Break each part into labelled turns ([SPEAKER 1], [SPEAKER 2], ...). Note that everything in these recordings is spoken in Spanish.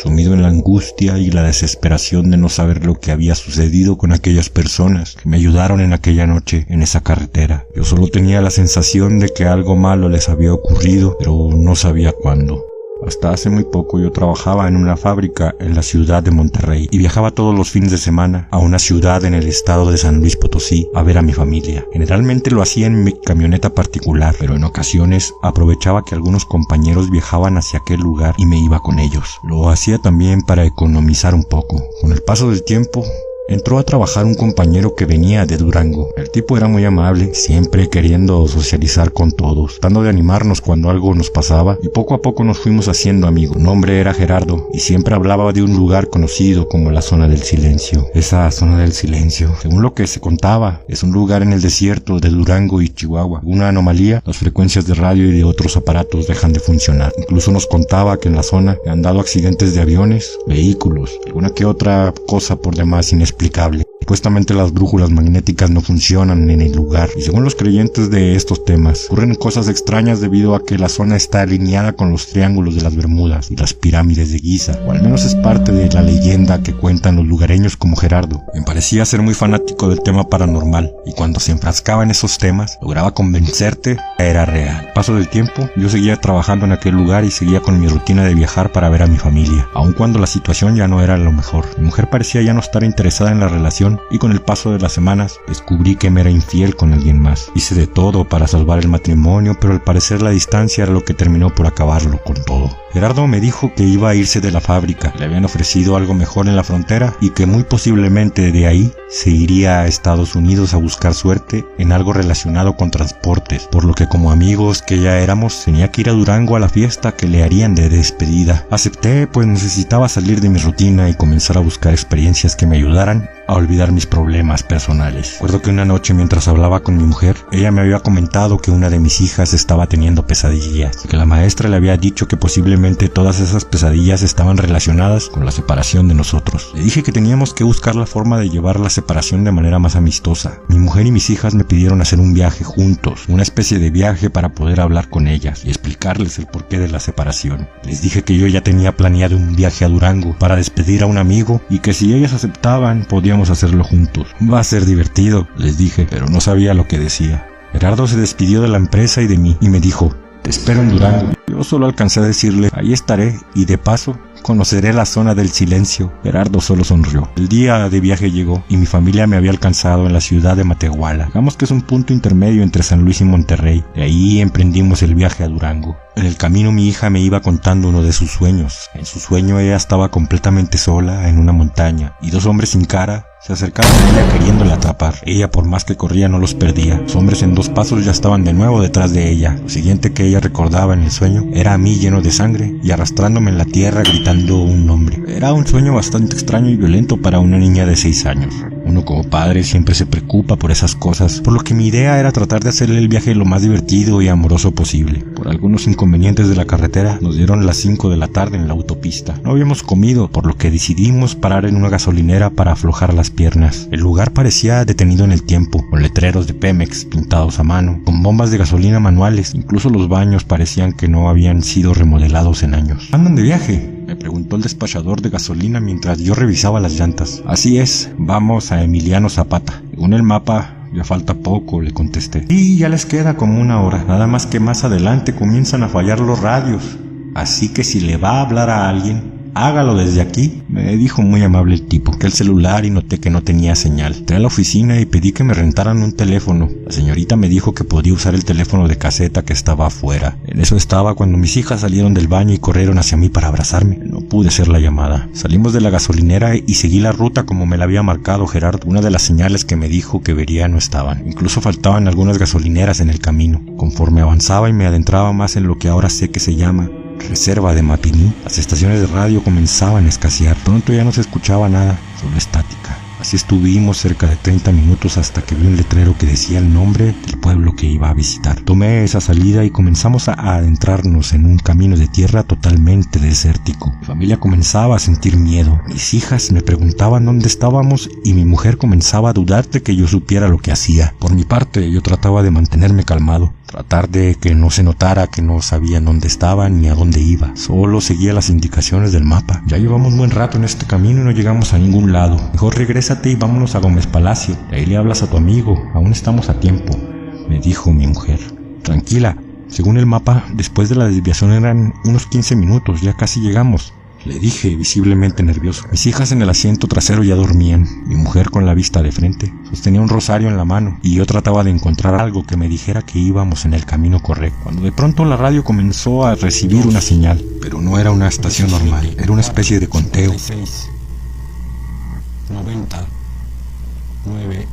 [SPEAKER 1] sumido en la angustia y la desesperación de no saber lo que había sucedido con aquellas personas que me ayudaron en aquella noche en esa carretera. Yo solo tenía la sensación de que algo malo les había ocurrido, pero no sabía cuándo. Hasta hace muy poco yo trabajaba en una fábrica en la ciudad de Monterrey y viajaba todos los fines de semana a una ciudad en el estado de San Luis Potosí a ver a mi familia. Generalmente lo hacía en mi camioneta particular, pero en ocasiones aprovechaba que algunos compañeros viajaban hacia aquel lugar y me iba con ellos. Lo hacía también para economizar un poco. Con el paso del tiempo, entró a trabajar un compañero que venía de Durango. El tipo era muy amable, siempre queriendo socializar con todos, tratando de animarnos cuando algo nos pasaba, y poco a poco nos fuimos haciendo amigos. Su nombre era Gerardo y siempre hablaba de un lugar conocido como la Zona del Silencio. Esa Zona del Silencio, según lo que se contaba, es un lugar en el desierto de Durango y Chihuahua. Una anomalía, las frecuencias de radio y de otros aparatos dejan de funcionar. Incluso nos contaba que en la zona han dado accidentes de aviones, vehículos, alguna que otra cosa por demás inexplicable. Supuestamente las brújulas magnéticas no funcionan en el lugar, y según los creyentes de estos temas, ocurren cosas extrañas debido a que la zona está alineada con los triángulos de las Bermudas y las pirámides de Giza, o al menos es parte de la leyenda que cuentan los lugareños como Gerardo. Me parecía ser muy fanático del tema paranormal, y cuando se enfrascaba en esos temas, lograba convencerte que era real. Al paso del tiempo, yo seguía trabajando en aquel lugar y seguía con mi rutina de viajar para ver a mi familia, aun cuando la situación ya no era lo mejor. Mi mujer parecía ya no estar interesada en la relación, y con el paso de las semanas descubrí que me era infiel con alguien más. Hice de todo para salvar el matrimonio, pero al parecer la distancia era lo que terminó por acabarlo con todo. Gerardo me dijo que iba a irse de la fábrica, le habían ofrecido algo mejor en la frontera y que muy posiblemente de ahí se iría a Estados Unidos a buscar suerte en algo relacionado con transportes, por lo que como amigos que ya éramos tenía que ir a Durango a la fiesta que le harían de despedida. Acepté, pues necesitaba salir de mi rutina y comenzar a buscar experiencias que me ayudaran a olvidar mis problemas personales. Recuerdo que una noche mientras hablaba con mi mujer, ella me había comentado que una de mis hijas estaba teniendo pesadillas, que la maestra le había dicho que posiblemente todas esas pesadillas estaban relacionadas con la separación de nosotros. Le dije que teníamos que buscar la forma de llevar la separación de manera más amistosa. Mi mujer y mis hijas me pidieron hacer un viaje juntos, una especie de viaje para poder hablar con ellas y explicarles el porqué de la separación. Les dije que yo ya tenía planeado un viaje a Durango para despedir a un amigo y que si ellas aceptaban podíamos hacerlo juntos. Va a ser divertido, les dije, pero no sabía lo que decía. Gerardo se despidió de la empresa y de mí y me dijo: te espero en Durango. Yo solo alcancé a decirle: ahí estaré y de paso conoceré la Zona del Silencio. Gerardo solo sonrió. El día de viaje llegó y mi familia me había alcanzado en la ciudad de Matehuala. Digamos que es un punto intermedio entre San Luis y Monterrey. De ahí emprendimos el viaje a Durango. En el camino mi hija me iba contando uno de sus sueños. En su sueño ella estaba completamente sola en una montaña y dos hombres sin cara se acercaban a ella queriéndola atrapar. Ella, por más que corría, no los perdía. Los hombres en 2 pasos ya estaban de nuevo detrás de ella. Lo siguiente que ella recordaba en el sueño era a mí lleno de sangre y arrastrándome en la tierra gritando un nombre. Era un sueño bastante extraño y violento para una niña de 6 años. Uno como padre siempre se preocupa por esas cosas, por lo que mi idea era tratar de hacerle el viaje lo más divertido y amoroso posible. Por algunos inconvenientes de la carretera, nos dieron las 5 de la tarde en la autopista. No habíamos comido, por lo que decidimos parar en una gasolinera para aflojar las piernas. El lugar parecía detenido en el tiempo, con letreros de Pemex pintados a mano, con bombas de gasolina manuales. Incluso los baños parecían que no habían sido remodelados en años. ¿Andan de viaje?, me preguntó el despachador de gasolina mientras yo revisaba las llantas. Así es, vamos a Emiliano Zapata. Según el mapa, ya falta poco, le contesté. Y ya les queda como 1 hora, nada más que más adelante comienzan a fallar los radios. Así que si le va a hablar a alguien, hágalo desde aquí, me dijo muy amable el tipo. Saqué el celular y noté que no tenía señal. Entré a la oficina y pedí que me rentaran un teléfono. La señorita me dijo que podía usar el teléfono de caseta que estaba afuera. En eso estaba cuando mis hijas salieron del baño y corrieron hacia mí para abrazarme. No pude hacer la llamada. Salimos de la gasolinera y seguí la ruta como me la había marcado Gerardo. Una de las señales que me dijo que vería no estaban. Incluso faltaban algunas gasolineras en el camino. Conforme avanzaba y me adentraba más en lo que ahora sé que se llama Reserva de Mapimí, las estaciones de radio comenzaban a escasear. Pronto ya no se escuchaba nada, solo estática. Así estuvimos cerca de 30 minutos hasta que vi un letrero que decía el nombre del pueblo que iba a visitar. Tomé esa salida y comenzamos a adentrarnos en un camino de tierra totalmente desértico. Mi familia comenzaba a sentir miedo. Mis hijas me preguntaban dónde estábamos y mi mujer comenzaba a dudar de que yo supiera lo que hacía. Por mi parte, yo trataba de mantenerme calmado, tratar de que no se notara que no sabía dónde estaba ni a dónde iba. Solo seguía las indicaciones del mapa. Ya llevamos buen rato en este camino y no llegamos a ningún lado. Mejor regrésate y vámonos a Gómez Palacio. De ahí le hablas a tu amigo, aún estamos a tiempo, me dijo mi mujer. Tranquila, según el mapa, después de la desviación eran unos 15 minutos, ya casi llegamos, le dije, visiblemente nervioso. Mis hijas en el asiento trasero ya dormían, mi mujer con la vista de frente. Sostenía un rosario en la mano y yo trataba de encontrar algo que me dijera que íbamos en el camino correcto. Cuando de pronto la radio comenzó a recibir una señal, pero no era una estación normal, era una especie de conteo. 90, 9.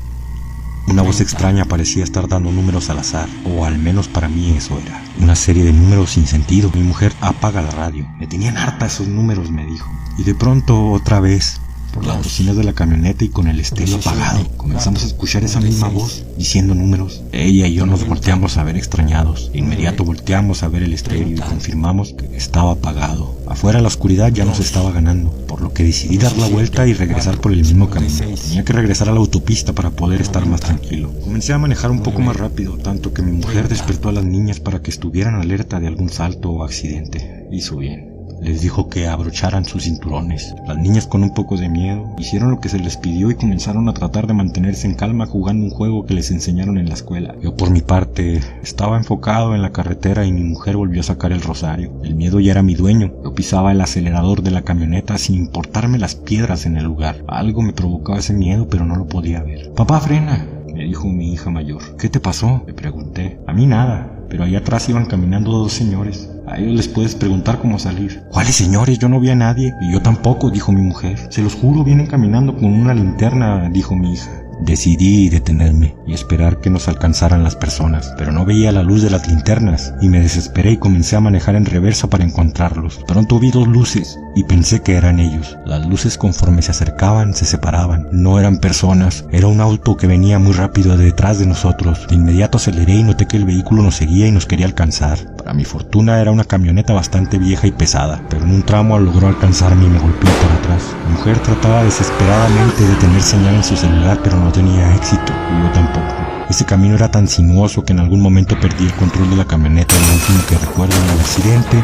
[SPEAKER 1] Una voz extraña parecía estar dando números al azar, o al menos para mí eso era. Una serie de números sin sentido. Mi mujer, apaga la radio. Me tenían harta esos números, me dijo. Y de pronto, otra vez, por las bocinas de la camioneta y con el estéreo apagado, comenzamos a escuchar esa misma voz, diciendo números. Ella y yo nos volteamos a ver extrañados. De inmediato volteamos a ver el estéreo y confirmamos que estaba apagado. Afuera la oscuridad ya nos estaba ganando, por lo que decidí dar la vuelta y regresar por el mismo camino. Tenía que regresar a la autopista para poder estar más tranquilo. Comencé a manejar un poco más rápido, tanto que mi mujer despertó a las niñas para que estuvieran alerta de algún salto o accidente. Hizo bien. Les dijo que abrocharan sus cinturones. Las niñas, con un poco de miedo, hicieron lo que se les pidió y comenzaron a tratar de mantenerse en calma jugando un juego que les enseñaron en la escuela. Yo, por mi parte, estaba enfocado en la carretera y mi mujer volvió a sacar el rosario. El miedo ya era mi dueño. Yo pisaba el acelerador de la camioneta sin importarme las piedras en el lugar. Algo me provocaba ese miedo, pero no lo podía ver. «Papá, frena», me dijo mi hija mayor. «¿Qué te pasó?», le pregunté. «A mí nada, pero allá atrás iban caminando dos señores. A ellos les puedes preguntar cómo salir». «¿Cuáles señores? Yo no vi a nadie». «Y yo tampoco», dijo mi mujer. «Se los juro, vienen caminando con una linterna», dijo mi hija. Decidí detenerme y esperar que nos alcanzaran las personas, pero no veía la luz de las linternas y me desesperé y comencé a manejar en reversa para encontrarlos. Pronto vi dos luces y pensé que eran ellos. Las luces, conforme se acercaban, se separaban. No eran personas, era un auto que venía muy rápido detrás de nosotros. De inmediato aceleré y noté que el vehículo nos seguía y nos quería alcanzar. Para mi fortuna era una camioneta bastante vieja y pesada, pero en un tramo logró alcanzarme y me golpeó por atrás. Mi mujer trataba desesperadamente de tener señal en su celular, pero no tenía éxito, y yo tampoco. Ese camino era tan sinuoso que en algún momento perdí el control de la camioneta. Lo último que recuerdo en el accidente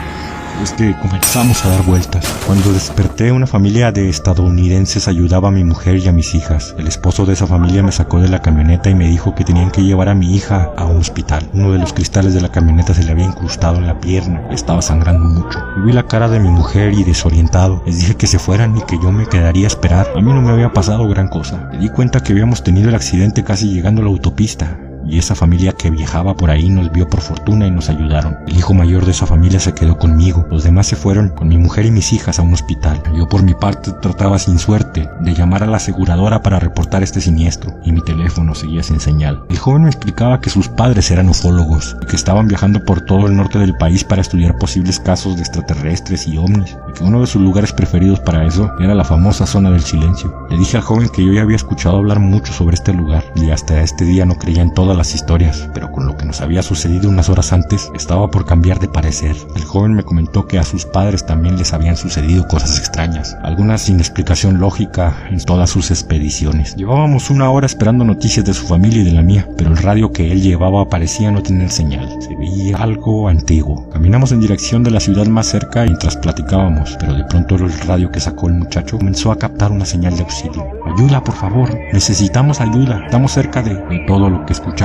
[SPEAKER 1] es que comenzamos a dar vueltas. Cuando desperté, una familia de estadounidenses ayudaba a mi mujer y a mis hijas. El esposo de esa familia me sacó de la camioneta y me dijo que tenían que llevar a mi hija a un hospital. Uno de los cristales de la camioneta se le había incrustado en la pierna y estaba sangrando mucho. Yo vi la cara de mi mujer y, desorientado, les dije que se fueran y que yo me quedaría a esperar. A mí no me había pasado gran cosa. Me di cuenta que habíamos tenido el accidente casi llegando a la autopista, y esa familia que viajaba por ahí nos vio por fortuna y nos ayudaron. El hijo mayor de esa familia se quedó conmigo. Los demás se fueron con mi mujer y mis hijas a un hospital. Yo, por mi parte, trataba sin suerte de llamar a la aseguradora para reportar este siniestro, y mi teléfono seguía sin señal. El joven me explicaba que sus padres eran ufólogos y que estaban viajando por todo el norte del país para estudiar posibles casos de extraterrestres y ovnis, y que uno de sus lugares preferidos para eso era la famosa zona del silencio. Le dije al joven que yo ya había escuchado hablar mucho sobre este lugar y hasta este día no creía en todas las historias, pero con lo que nos había sucedido unas horas antes, estaba por cambiar de parecer. El joven me comentó que a sus padres también les habían sucedido cosas extrañas, algunas sin explicación lógica en todas sus expediciones. Llevábamos una hora esperando noticias de su familia y de la mía, pero el radio que él llevaba parecía no tener señal. Se veía algo antiguo. Caminamos en dirección de la ciudad más cerca mientras platicábamos, pero de pronto el radio que sacó el muchacho comenzó a captar una señal de auxilio. «Ayuda, por favor, necesitamos ayuda, estamos cerca de todo lo que escuchamos».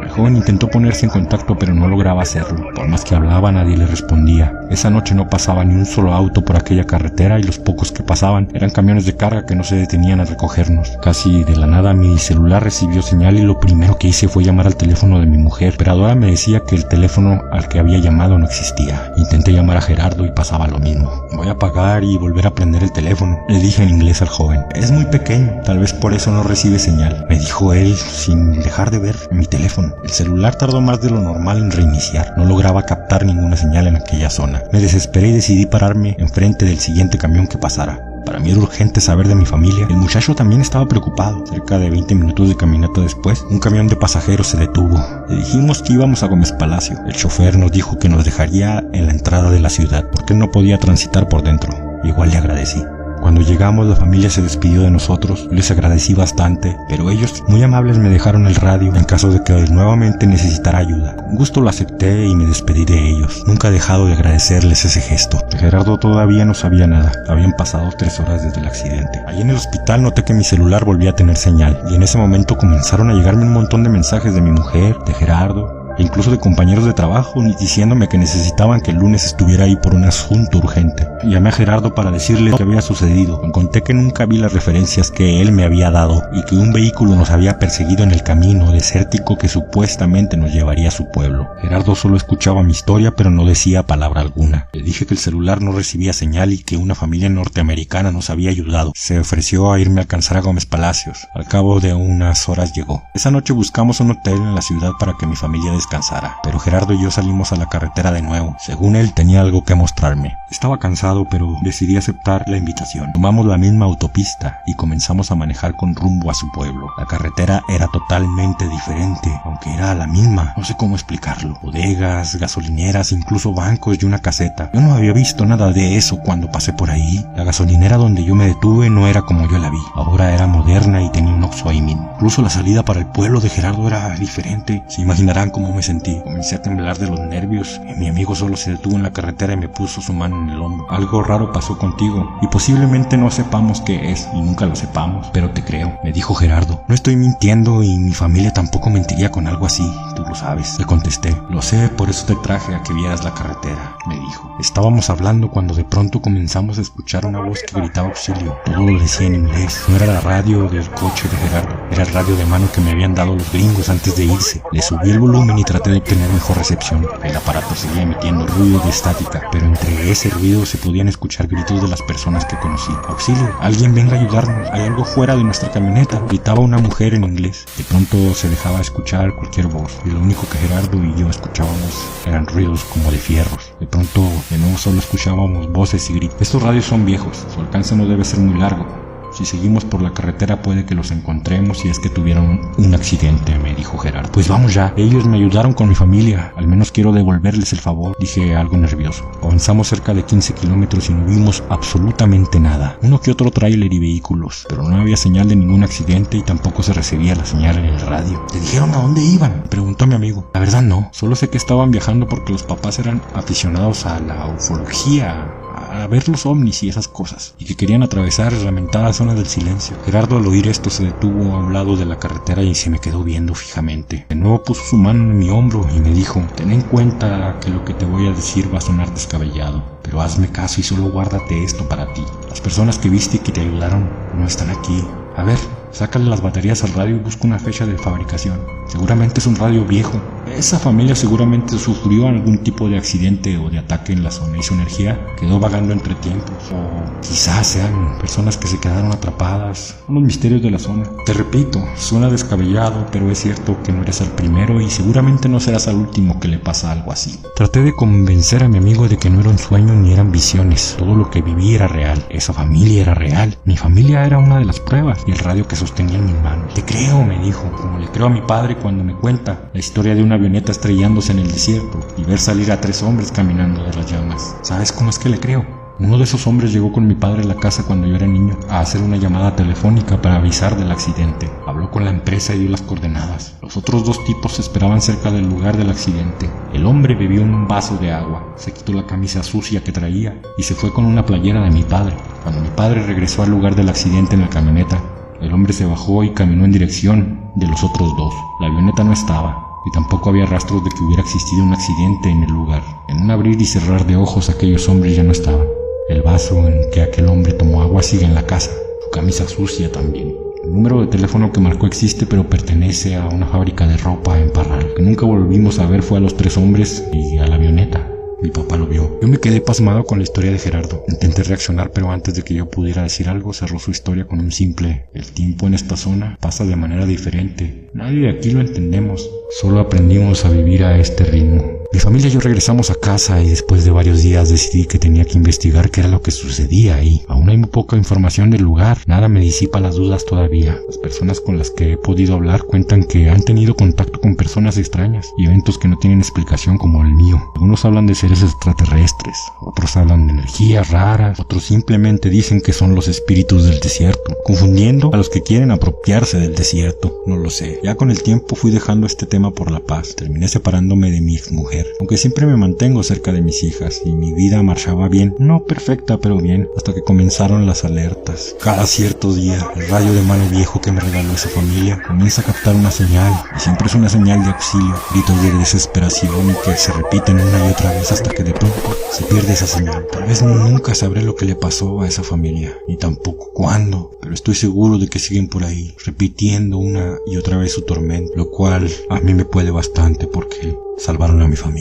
[SPEAKER 1] El joven intentó ponerse en contacto, pero no lograba hacerlo. Por más que hablaba, nadie le respondía. Esa noche no pasaba ni un solo auto por aquella carretera, y los pocos que pasaban eran camiones de carga que no se detenían a recogernos. Casi de la nada mi celular recibió señal y lo primero que hice fue llamar al teléfono de mi mujer. La operadora me decía que el teléfono al que había llamado no existía. Intenté llamar a Gerardo y pasaba lo mismo. «Voy a apagar y volver a prender el teléfono», le dije en inglés al joven. «Es muy pequeño, tal vez por eso no recibe señal», me dijo él sin dejar de ver mi teléfono. El celular tardó más de lo normal en reiniciar. No lograba captar ninguna señal en aquella zona. Me desesperé y decidí pararme enfrente del siguiente camión que pasara. Para mí era urgente saber de mi familia. El muchacho también estaba preocupado. Cerca de 20 minutos de caminata después, un camión de pasajeros se detuvo. Le dijimos que íbamos a Gómez Palacio. El chofer nos dijo que nos dejaría en la entrada de la ciudad porque él no podía transitar por dentro. Igual le agradecí. Cuando llegamos, la familia se despidió de nosotros. Les agradecí bastante, pero ellos, muy amables, me dejaron el radio en caso de que nuevamente necesitara ayuda. Con gusto lo acepté y me despedí de ellos. Nunca he dejado de agradecerles ese gesto. De Gerardo todavía no sabía nada. Habían pasado 3 horas desde el accidente. Allí en el hospital noté que mi celular volvía a tener señal, y en ese momento comenzaron a llegarme un montón de mensajes de mi mujer, de Gerardo, e incluso de compañeros de trabajo, diciéndome que necesitaban que el lunes estuviera ahí por un asunto urgente. Llamé a Gerardo para decirle lo que había sucedido. Le conté que nunca vi las referencias que él me había dado y que un vehículo nos había perseguido en el camino desértico que supuestamente nos llevaría a su pueblo. Gerardo solo escuchaba mi historia, pero no decía palabra alguna. Le dije que el celular no recibía señal y que una familia norteamericana nos había ayudado. Se ofreció a irme a alcanzar a Gómez Palacios. Al cabo de unas horas llegó. Esa noche buscamos un hotel en la ciudad para que mi familia descansara, pero Gerardo y yo salimos a la carretera de nuevo. Según él, tenía algo que mostrarme. Estaba cansado, pero decidí aceptar la invitación. Tomamos la misma autopista y comenzamos a manejar con rumbo a su pueblo. La carretera era totalmente diferente, aunque era la misma. No sé cómo explicarlo. Bodegas, gasolineras, incluso bancos y una caseta. Yo no había visto nada de eso cuando pasé por ahí. La gasolinera donde yo me detuve no era como yo la vi. Ahora era moderna y tenía un Oxxo ahí mismo. Incluso la salida para el pueblo de Gerardo era diferente. Se imaginarán cómo me sentí. Comencé a temblar de los nervios y mi amigo solo se detuvo en la carretera y me puso su mano en el hombro. Algo raro pasó contigo y posiblemente no sepamos qué es y nunca lo sepamos, pero te creo, me dijo Gerardo. No estoy mintiendo y mi familia tampoco mentiría con algo así, tú lo sabes. Le contesté. Lo sé, por eso te traje a que vieras la carretera, me dijo. Estábamos hablando cuando de pronto comenzamos a escuchar una voz que gritaba auxilio. Todo lo decía en inglés. No era la radio del coche de Gerardo, era el radio de mano que me habían dado los gringos antes de irse. Le subí el volumen y traté de obtener mejor recepción. El aparato seguía emitiendo ruido de estática, pero entre ese ruido se podían escuchar gritos de las personas que conocí. Auxilio, alguien venga a ayudarnos, hay algo fuera de nuestra camioneta, gritaba una mujer en inglés. De pronto se dejaba escuchar cualquier voz y lo único que Gerardo y yo escuchábamos eran ruidos como de fierros. De pronto de nuevo solo escuchábamos voces y gritos. Estos radios son viejos, su alcance no debe ser muy largo. Si seguimos por la carretera puede que los encontremos si es que tuvieron un accidente, me dijo Gerardo. Pues vamos ya, ellos me ayudaron con mi familia, al menos quiero devolverles el favor, dije algo nervioso. Avanzamos cerca de 15 kilómetros y no vimos absolutamente nada. Uno que otro tráiler y vehículos, pero no había señal de ningún accidente y tampoco se recibía la señal en el radio. ¿Te dijeron a dónde iban?, preguntó mi amigo. La verdad no, solo sé que estaban viajando porque los papás eran aficionados a la ufología, a ver los ovnis y esas cosas, y que querían atravesar la lamentada zona del silencio. Gerardo al oír esto se detuvo a un lado de la carretera y se me quedó viendo fijamente. De nuevo puso su mano en mi hombro y me dijo: ten en cuenta que lo que te voy a decir va a sonar descabellado, pero hazme caso y solo guárdate esto para ti. Las personas que viste y que te ayudaron no están aquí. A ver, sácale las baterías al radio y busca una fecha de fabricación. Seguramente es un radio viejo. Esa familia seguramente sufrió algún tipo de accidente o de ataque en la zona y su energía quedó vagando entre tiempos. O quizás sean personas que se quedaron atrapadas. Unos misterios de la zona. Te repito, suena descabellado, pero es cierto que no eres el primero y seguramente no serás el último que le pasa algo así. Traté de convencer a mi amigo de que no era un sueño ni eran visiones. Todo lo que viví era real. Esa familia era real. Mi familia era una de las pruebas y el radio que sostenía en mis manos. Te creo, me dijo, como le creo a mi padre cuando me cuenta la historia de una avioneta estrellándose en el desierto y ver salir a 3 hombres caminando de las llamas. ¿Sabes cómo es que le creo? Uno de esos hombres llegó con mi padre a la casa cuando yo era niño a hacer una llamada telefónica para avisar del accidente. Habló con la empresa y dio las coordenadas. Los otros 2 tipos esperaban cerca del lugar del accidente. El hombre bebió un vaso de agua, se quitó la camisa sucia que traía y se fue con una playera de mi padre. Cuando mi padre regresó al lugar del accidente en la camioneta, el hombre se bajó y caminó en dirección de los otros 2. La avioneta no estaba y tampoco había rastros de que hubiera existido un accidente en el lugar. En un abrir y cerrar de ojos aquellos hombres ya no estaban. El vaso en que aquel hombre tomó agua sigue en la casa, su camisa sucia también. El número de teléfono que marcó existe, pero pertenece a una fábrica de ropa en Parral. Lo que nunca volvimos a ver fue a los 3 hombres y a la avioneta. Mi papá lo vio. Yo me quedé pasmado con la historia de Gerardo. Intenté reaccionar, pero antes de que yo pudiera decir algo, cerró su historia con un simple: el tiempo en esta zona pasa de manera diferente. Nadie de aquí lo entendemos. Solo aprendimos a vivir a este ritmo. Mi familia y yo regresamos a casa y después de varios días decidí que tenía que investigar qué era lo que sucedía ahí. Aún hay muy poca información del lugar, nada me disipa las dudas todavía. Las personas con las que he podido hablar cuentan que han tenido contacto con personas extrañas y eventos que no tienen explicación como el mío. Algunos hablan de seres extraterrestres, otros hablan de energías raras, otros simplemente dicen que son los espíritus del desierto, confundiendo a los que quieren apropiarse del desierto. No lo sé. Ya con el tiempo fui dejando este tema por la paz. Terminé separándome de mi exmujer, aunque siempre me mantengo cerca de mis hijas y mi vida marchaba bien, no perfecta pero bien, hasta que comenzaron las alertas. Cada cierto día, el rayo de mano viejo que me regaló esa familia comienza a captar una señal, y siempre es una señal de auxilio, gritos de desesperación y que se repiten una y otra vez hasta que de pronto se pierde esa señal. Tal vez nunca sabré lo que le pasó a esa familia, ni tampoco cuándo, pero estoy seguro de que siguen por ahí, repitiendo una y otra vez su tormento, lo cual a mí me puede bastante porque salvaron a mi familia.